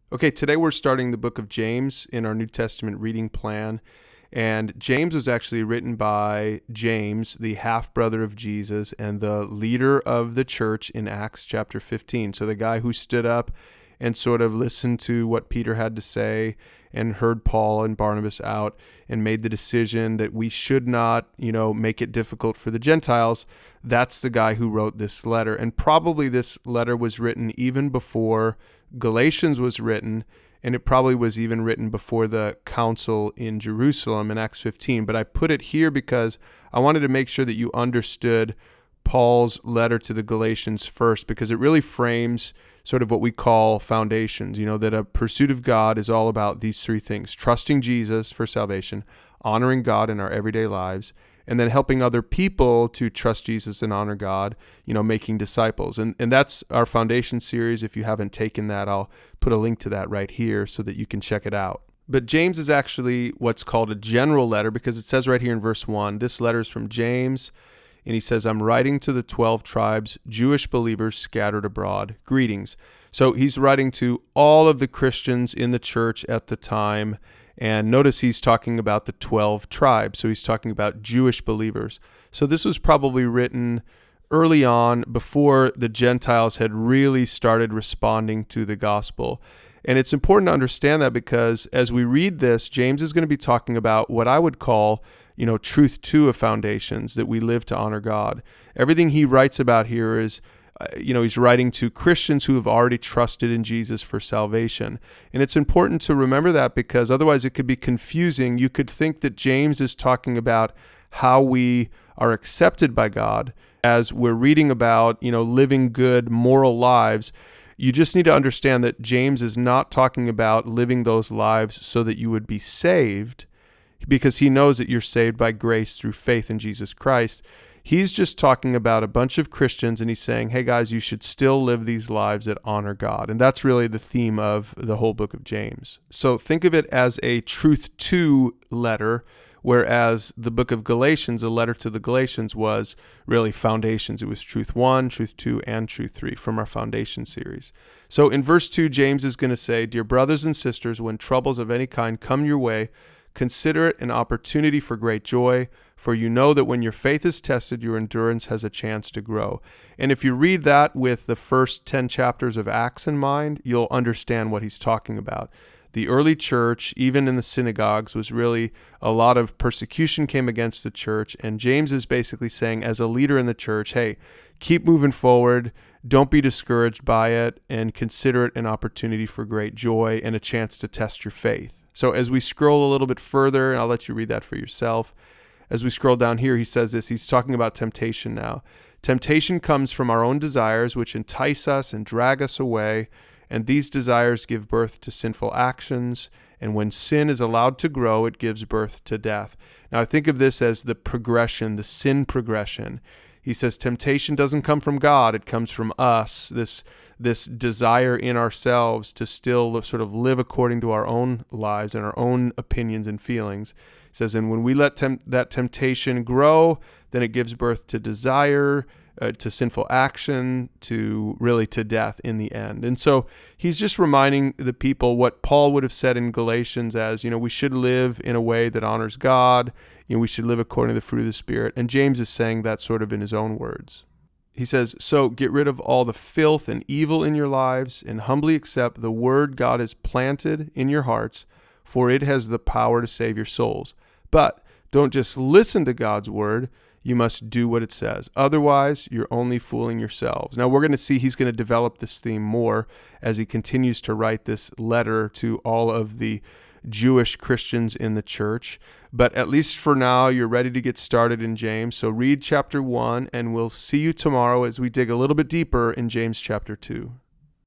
Okay, today we're starting the book of James in our New Testament reading plan. And James was actually written by James, the half-brother of Jesus and the leader of the church in Acts chapter 15. So the guy who stood up and sort of listened to what Peter had to say and heard Paul and Barnabas out and made the decision that we should not, make it difficult for the Gentiles. That's the guy who wrote this letter. And probably this letter was written even before Galatians was written, and it probably was even written before the council in Jerusalem in Acts 15. But I put it here because I wanted to make sure that you understood Paul's letter to the Galatians first, because it really frames sort of what we call foundations, that a pursuit of God is all about these three things: trusting Jesus for salvation, honoring God in our everyday lives, and then helping other people to trust Jesus and honor God, making disciples. And that's our foundation series. If you haven't taken that, I'll put a link to that right here so that you can check it out. But James is actually what's called a general letter, because it says right here in verse 1, this letter is from James, and he says, "I'm writing to the 12 tribes, Jewish believers scattered abroad. Greetings." So he's writing to all of the Christians in the church at the time. And notice he's talking about the 12 tribes. So he's talking about Jewish believers. So this was probably written early on, before the Gentiles had really started responding to the gospel. And it's important to understand that, because as we read this, James is going to be talking about what I would call, truth two of foundations, that we live to honor God. Everything he writes about here is, he's writing to Christians who have already trusted in Jesus for salvation. And it's important to remember that, because otherwise it could be confusing. You could think that James is talking about how we are accepted by God as we're reading about, living good, moral lives. You just need to understand that James is not talking about living those lives so that you would be saved, because he knows that you're saved by grace through faith in Jesus Christ. He's just talking about a bunch of Christians, and he's saying, hey guys, you should still live these lives that honor God. And that's really the theme of the whole book of James. So think of it as a truth two letter, whereas the book of Galatians, a letter to the Galatians, was really foundations. It was truth one, truth two, and truth three from our foundation series. So in verse 2, James is going to say, "Dear brothers and sisters, when troubles of any kind come your way, consider it an opportunity for great joy, for you know that when your faith is tested, your endurance has a chance to grow." And if you read that with the first 10 chapters of Acts in mind, you'll understand what he's talking about. The early church, even in the synagogues, was really a lot of persecution came against the church. And James is basically saying, as a leader in the church, hey, keep moving forward. Don't be discouraged by it, and consider it an opportunity for great joy and a chance to test your faith. So as we scroll a little bit further, and I'll let you read that for yourself. As we scroll down here, he says this. He's talking about temptation now. "Temptation comes from our own desires, which entice us and drag us away. And these desires give birth to sinful actions. And when sin is allowed to grow, it gives birth to death." Now, I think of this as the progression, the sin progression. He says temptation doesn't come from God. It comes from us, this desire in ourselves to still sort of live according to our own lives and our own opinions and feelings. He says, and when we let that temptation grow, then it gives birth to desire, to sinful action, to death in the end. And so he's just reminding the people what Paul would have said in Galatians as, we should live in a way that honors God. We should live according to the fruit of the Spirit. And James is saying that sort of in his own words. He says, "So get rid of all the filth and evil in your lives, and humbly accept the word God has planted in your hearts, for it has the power to save your souls. But don't just listen to God's word. You must do what it says. Otherwise, you're only fooling yourselves." Now, we're going to see he's going to develop this theme more as he continues to write this letter to all of the Jewish Christians in the church. But at least for now, you're ready to get started in James. So read chapter 1, and we'll see you tomorrow as we dig a little bit deeper in James chapter 2.